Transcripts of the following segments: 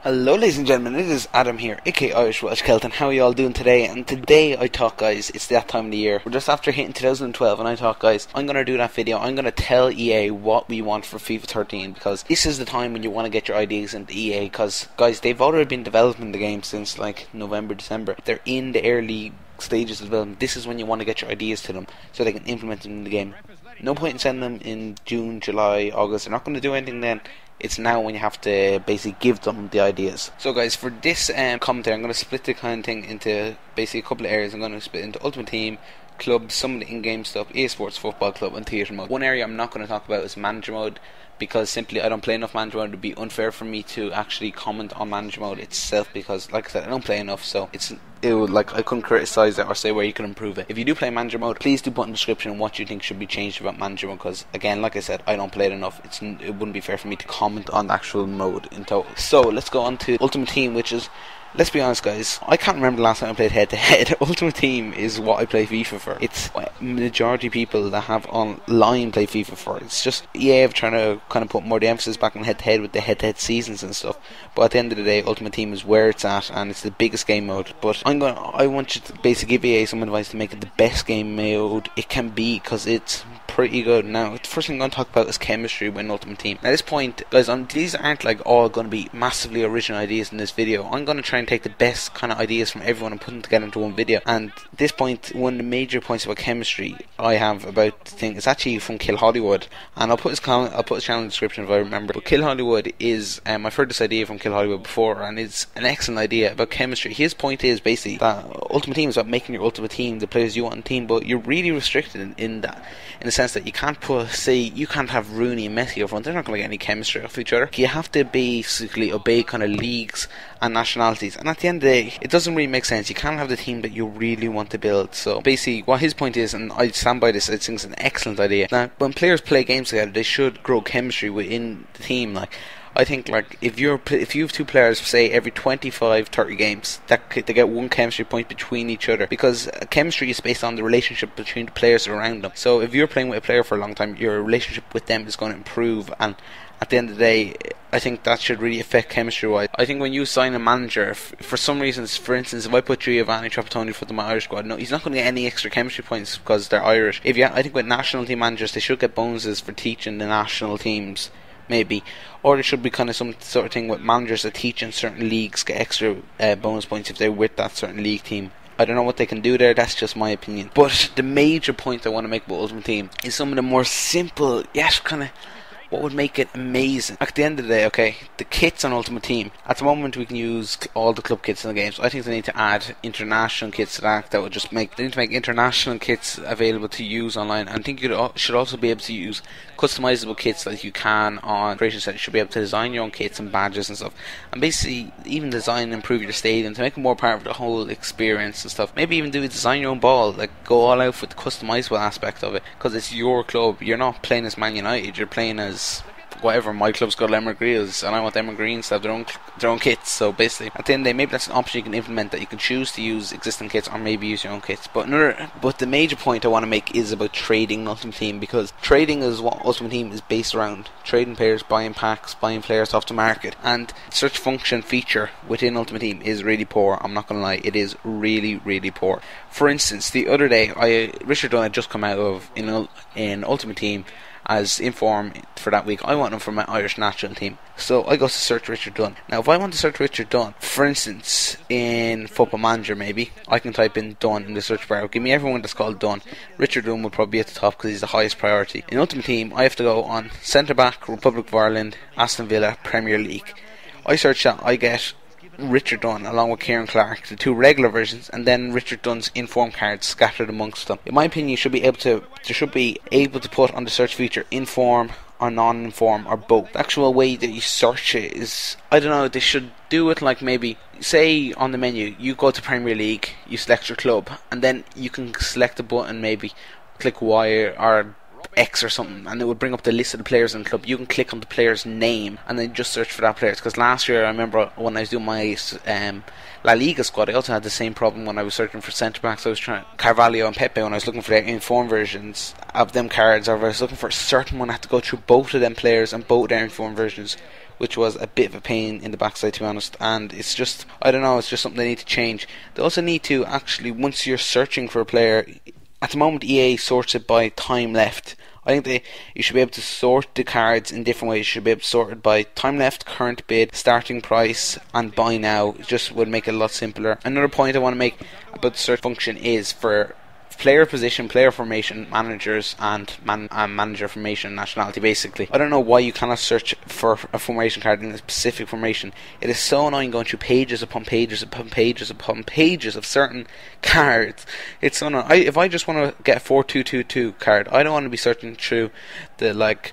Hello ladies and gentlemen, it is Adam here, aka Irish Welsh Kelton. How are you all doing today? And today I thought, guys, it's that time of the year. We're just after hitting 2012 and I thought, guys, I'm going to do that video. I'm going to tell EA what we want for FIFA 13 because this is the time when you want to get your ideas into EA because, guys, they've already been developing the game since like November, December. They're in the early stages of development. This is when you want to get your ideas to them so they can implement them in the game. No point in sending them in June, July, August. They're not going to do anything then. It's now when you have to basically give them the ideas. So guys, for this commentary, I'm going to split the kind of thing into basically a couple of areas. I'm going to split into Ultimate Team, Club, some of the in-game stuff, eSports, Football Club and Theatre Mode. One area I'm not going to talk about is Manager Mode because simply I don't play enough Manager Mode. It would be unfair for me to actually comment on Manager Mode itself because, like I said, I don't play enough, so I couldn't criticise it or say where you can improve it. If you do play Manager Mode, please do put in the description what you think should be changed about Manager Mode because, again, like I said, I don't play it enough. It wouldn't be fair for me to comment on the actual mode in total. So let's go on to Ultimate Team, which is, let's be honest, guys, I can't remember the last time I played head-to-head. Ultimate Team is what I play FIFA for. It's what majority of people that have online play FIFA for. It's just EA trying to kind of put more the emphasis back on head-to-head with the head-to-head seasons and stuff. But at the end of the day, Ultimate Team is where it's at, and it's the biggest game mode. But I want you to basically give EA some advice to make it the best game mode it can be, because it's pretty good. Now, the first thing I'm going to talk about is chemistry with Ultimate Team. At this point, guys, these aren't like all going to be massively original ideas in this video. I'm going to try and take the best kind of ideas from everyone and put them together into one video. And at this point, one of the major points about chemistry I have about the thing is actually from Kill Hollywood, and I'll put his channel in the description if I remember. But Kill Hollywood is I've heard this idea from Kill Hollywood before, and it's an excellent idea about chemistry. His point is basically that Ultimate Team is about making your Ultimate Team the players you want in the team, but you're really restricted in that, in the sense that you can't you can't have Rooney and Messi up front. They're not going to get any chemistry off each other. You have to basically obey kind of leagues and nationalities, and at the end of the day, it doesn't really make sense. You can't have the team that you really want to build. So basically what his point is, and I stand by this, I think it's an excellent idea. Now, when players play games together, they should grow chemistry within the team. Like, I think, like, if you have two players, say every 25-30 games, they get one chemistry point between each other, because chemistry is based on the relationship between the players around them. So if you're playing with a player for a long time, your relationship with them is going to improve, and at the end of the day, I think that should really affect chemistry-wise. I think when you sign a manager, for some reasons, for instance, if I put Giovanni Trapattoni for my Irish squad, no, he's not going to get any extra chemistry points because they're Irish. I think with national team managers, they should get bonuses for teaching the national teams, maybe, or there should be kind of some sort of thing with managers that teach in certain leagues get extra bonus points if they're with that certain league team. I don't know what they can do there, that's just my opinion. But the major point I want to make about Ultimate Team is some of the more simple, yes, kind of what would make it amazing. At the end of the day, okay, the kits on Ultimate Team, at the moment we can use all the club kits in the game, so I think they need to add international kits to that. That would just they need to make international kits available to use online. And I think you should also be able to use customizable kits like you can on Creation Set. You should be able to design your own kits and badges and stuff, and basically even design and improve your stadium to make it more part of the whole experience and stuff. Maybe even design your own ball, like go all out with the customizable aspect of it, because it's your club. You're not playing as Man United, you're playing as whatever. My club's got Lemmer Greals, and I want Lemmer Greens to have their own kits. So basically, at the end of the day, maybe that's an option you can implement, that you can choose to use existing kits or maybe use your own kits. But the major point I want to make is about trading Ultimate Team, because trading is what Ultimate Team is based around. Trading players, buying packs, buying players off the market, and search function feature within Ultimate Team is really poor. I'm not going to lie, it is really, really poor. For instance, the other day, Richard Dunn had just come out of in Ultimate Team as inform for that week. I want him for my Irish national team, so I go to search Richard Dunn. Now if I want to search Richard Dunn, for instance in Football Manager, maybe I can type in Dunn in the search bar. Give me everyone that's called Dunn. Richard Dunn will probably be at the top because he's the highest priority. In Ultimate Team, I have to go on centre back, Republic of Ireland, Aston Villa, Premier League. I search that, I get Richard Dunn along with Kieran Clark, the two regular versions, and then Richard Dunn's inform cards scattered amongst them. In my opinion, you should be able to put on the search feature inform or non-inform or both. The actual way that you search it is, I don't know, they should do it like, maybe say on the menu you go to Premier League, you select your club, and then you can select a button, maybe click Y or X or something, and it would bring up the list of the players in the club. You can click on the player's name and then just search for that player. Because last year, I remember when I was doing my La Liga squad, I also had the same problem when I was searching for centre backs. I was trying Carvalho and Pepe when I was looking for their inform versions of them cards, or if I was looking for a certain one, I had to go through both of them players and both their inform versions which was a bit of a pain in the backside, to be honest. And it's just, I don't know, it's just something they need to change. They also need to actually, once you're searching for a player, at the moment EA sorts it by time left. I think you should be able to sort the cards in different ways. You should be able to sort it by time left, current bid, starting price, and buy now. It just would make it a lot simpler. Another point I want to make about the search function is for player position, player formation, managers, and manager formation, nationality, basically. I don't know why you cannot search for a formation card in a specific formation. It is so annoying going through pages upon pages upon pages upon pages of certain cards. It's so annoying. If I just want to get a 4222 card, I don't want to be searching through the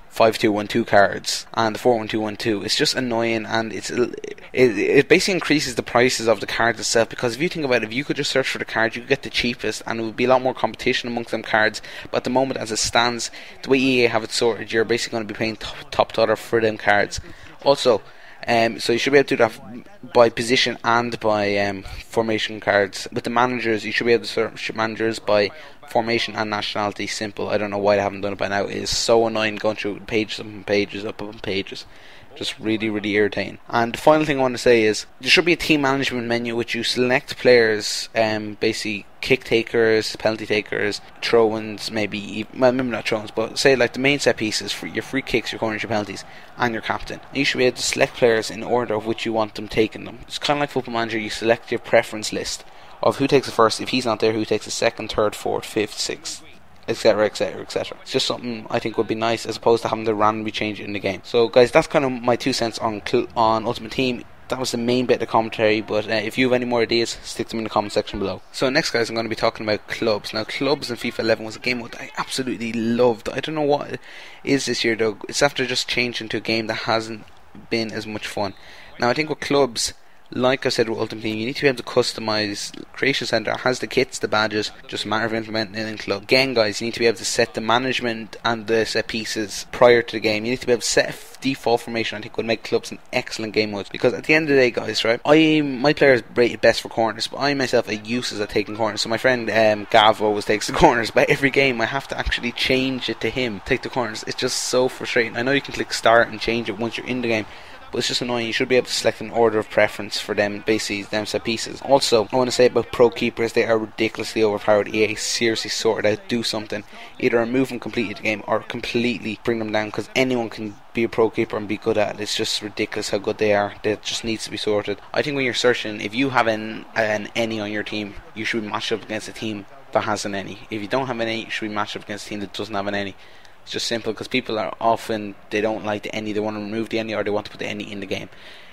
5212 cards and the 41212. It's just annoying, and it basically increases the prices of the cards itself, because if you think about it, if you could just search for the card, you could get the cheapest, and it would be a lot more competition amongst them cards. But at the moment, as it stands, the way EA have it sorted, you're basically going to be paying top dollar for them cards. Also, so you should be able to do that by position and by formation cards. With the managers, you should be able to search managers by formation and nationality. Simple. I don't know why they haven't done it by now. It is so annoying going through pages upon pages upon pages. Just really, really irritating. And the final thing I want to say is there should be a team management menu which you select players, basically kick takers, penalty takers, throw-ins, maybe not throw-ins, but say like the main set pieces for your free kicks, your corners, your penalties, and your captain. And you should be able to select players in order of which you want them taking them. It's kind of like Football Manager. You select your preference list of who takes the first. If he's not there, who takes the second, third, fourth, fifth, sixth, etc, etc, etc. It's just something I think would be nice, as opposed to having to randomly change it in the game. So guys, that's kind of my 2 cents on Ultimate Team. That was the main bit of the commentary, but if you have any more ideas, stick them in the comment section below. So next, guys, I'm going to be talking about clubs. Now, clubs in FIFA 11 was a game mode that I absolutely loved. I don't know what it is this year though. It's after just changing to a game that hasn't been as much fun. Now, I think with clubs, like I said with Ultimate Team, you need to be able to customise. Creation Centre has the kits, the badges, just a matter of implementing it in club. Again, guys, you need to be able to set the management and the set pieces prior to the game. You need to be able to set a default formation. I think would make clubs an excellent game mode, because at the end of the day, guys, right, my players rated best for corners, but I myself are useless at taking corners. So my friend Gav always takes the corners, but every game I have to actually change it to him take the corners. It's just so frustrating. I know you can click start and change it once you're in the game, but it's just annoying. You should be able to select an order of preference for them, basically them set pieces. Also, I want to say about pro keepers, they are ridiculously overpowered. EA seriously sorted out, do something. Either remove them completely the game or completely bring them down, because anyone can be a pro keeper and be good at it. It's just ridiculous how good they are. That just needs to be sorted. I think when you're searching, if you have an any on your team, you should be matched up against a team that has an any. If you don't have an any, you should be matched up against a team that doesn't have an any. It's just simple, because people are often, they don't like the any, they want to remove the any, or they want to put the any in the game.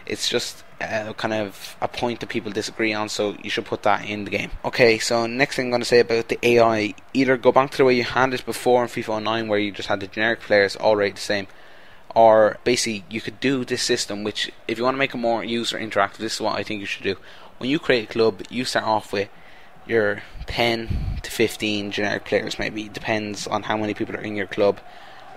It's just kind of a point that people disagree on, so you should put that in the game. Okay, so next thing I'm going to say about the AI, either go back to the way you had it before in FIFA 09, where you just had the generic players all rated the same, or basically you could do this system, which if you want to make it more user interactive, this is what I think you should do. When you create a club, you start off with your 10 to 15 generic players, maybe, it depends on how many people are in your club,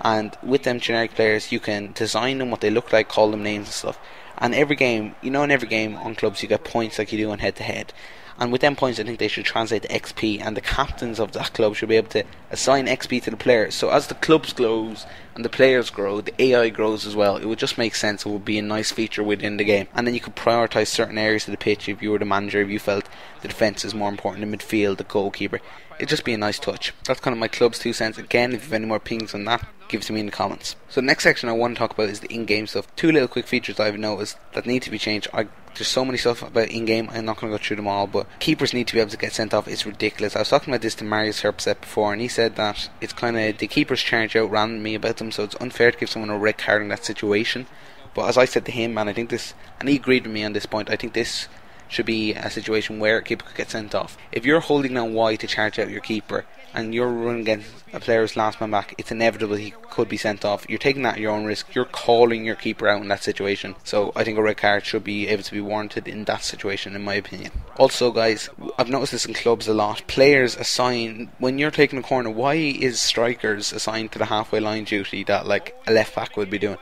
and with them generic players you can design them what they look like, call them names and stuff. And every game, in every game on clubs you get points like you do on head to head, and with them points I think they should translate to XP, and the captains of that club should be able to assign XP to the players. So as the clubs grows and the players grow, the AI grows as well. It would just make sense. It would be a nice feature within the game, and then you could prioritise certain areas of the pitch. If you were the manager, if you felt the defence is more important than midfield, the goalkeeper, it'd just be a nice touch. That's kind of my club's 2 cents. Again, if you have any more opinions on that, give it to me in the comments. So the next section I want to talk about is the in-game stuff. 2 little quick features I've noticed that need to be changed. There's so many stuff about in-game, I'm not going to go through them all, but keepers need to be able to get sent off. It's ridiculous. I was talking about this to Marius Herpset before, and he said that it's kind of, the keepers charge out randomly about them, so it's unfair to give someone a red card in that situation. But as I said to him, and I think this, and he agreed with me on this point, I think this should be a situation where a keeper could get sent off. If you're holding down Y to charge out your keeper and you're running against a player's last man back, it's inevitable he could be sent off. You're taking that at your own risk. You're calling your keeper out in that situation. So I think a red card should be able to be warranted in that situation, in my opinion. Also, guys, I've noticed this in clubs a lot. Players assign, when you're taking a corner, why is strikers assigned to the halfway line duty that like a left back would be doing?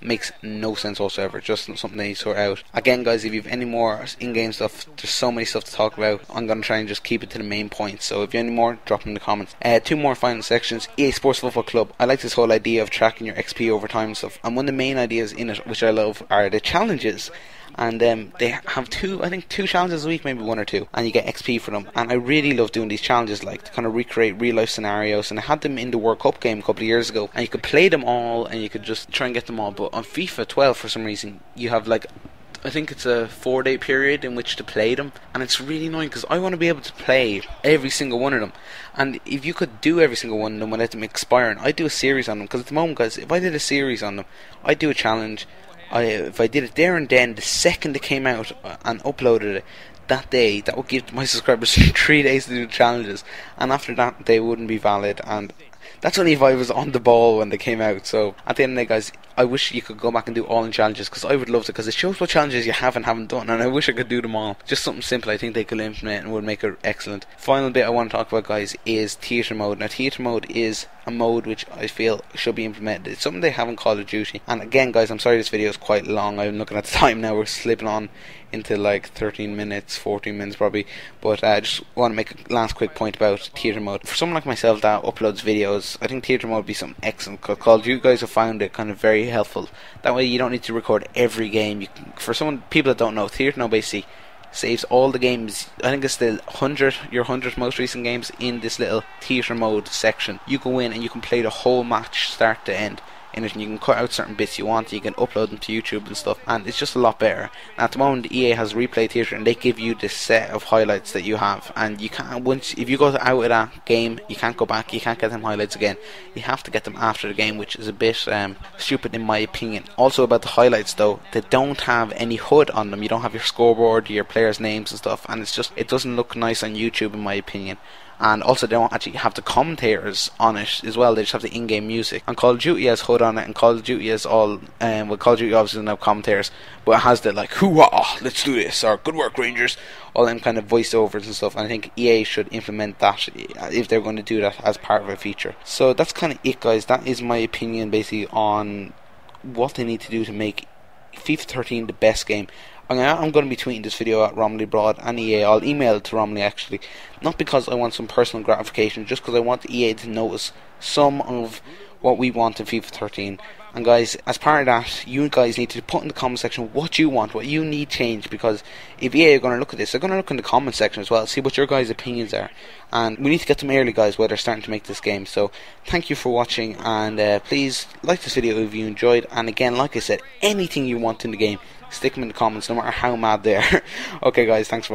makes no sense whatsoever. Just something they sort out. Again, guys, if you have any more in-game stuff, there's so many stuff to talk about. I'm gonna try and just keep it to the main points. So if you have any more, drop them in the comments. Two more final sections. EA Sports Football Club. I like this whole idea of tracking your XP over time and stuff. And one of the main ideas in it, which I love, are the challenges. And they have two challenges a week, maybe one or two, and you get XP for them. And I really love doing these challenges, like to kind of recreate real life scenarios. And I had them in the World Cup game a couple of years ago, and you could play them all and you could just try and get them all. But on FIFA 12, for some reason, you have like, I think it's a 4-day period in which to play them, and it's really annoying because I want to be able to play every single one of them. And if you could do every single one of them and let them expire, and I'd do a series on them, because at the moment, guys, if I did a series on them, I'd do a challenge. If I did it there and then, the second it came out and uploaded it that day, that would give my subscribers 3 days to do the challenges, and after that they wouldn't be valid. And that's only if I was on the ball when they came out. So at the end of the day, guys, I wish you could go back and do all in challenges, because I would love to, because it shows what challenges you haven't done, and I wish I could do them all. Just something simple I think they could implement and would make it excellent. Final bit I want to talk about, guys, is theatre mode. Now, theatre mode is a mode which I feel should be implemented. It's something they haven't in Call of Duty. And again, guys, I'm sorry this video is quite long. I'm looking at the time now. We're slipping on into like 13 minutes, 14 minutes probably. But I just want to make a last quick point about theatre mode. For someone like myself that uploads videos, I think theatre mode would be something excellent, because you guys have found it kind of very helpful. That way you don't need to record every game. For people that don't know, theatre mode basically saves all the games. I think it's the 100 most recent games in this little theatre mode section. You go in and you can play the whole match start to end in it, and you can cut out certain bits you want. You can upload them to YouTube and stuff, and it's just a lot better. And at the moment, EA has replay theatre, and they give you this set of highlights that you have, and you can't, if you go out of that game, you can't go back. You can't get them highlights again. You have to get them after the game, which is a bit stupid in my opinion. Also about the highlights though, they don't have any HUD on them. You don't have your scoreboard, your players' names and stuff, and it doesn't look nice on YouTube in my opinion. And also they don't actually have the commentators on it as well. They just have the in-game music. And Call of Duty has HUD on it, and Call of Duty has all well, Call of Duty obviously doesn't have commentators, but it has the like "hoo-ah, let's do this," or "good work Rangers," all them kind of voiceovers and stuff. And I think EA should implement that if they're going to do that as part of a feature. So that's kind of it, guys. That is my opinion basically on what they need to do to make FIFA 13 the best game. I'm going to be tweeting this video at Romilly Broad and EA. I'll email it to Romilly actually, not because I want some personal gratification, just because I want EA to notice some of what we want in FIFA 13. And guys, as part of that, you guys need to put in the comment section what you want, what you need changed, because if EA are going to look at this, they're going to look in the comment section as well, see what your guys' opinions are, and we need to get them early, guys, while they're starting to make this game. So thank you for watching, and please like this video if you enjoyed. And again, like I said, anything you want in the game, stick them in the comments, no matter how mad they are. Okay guys, thanks for watching.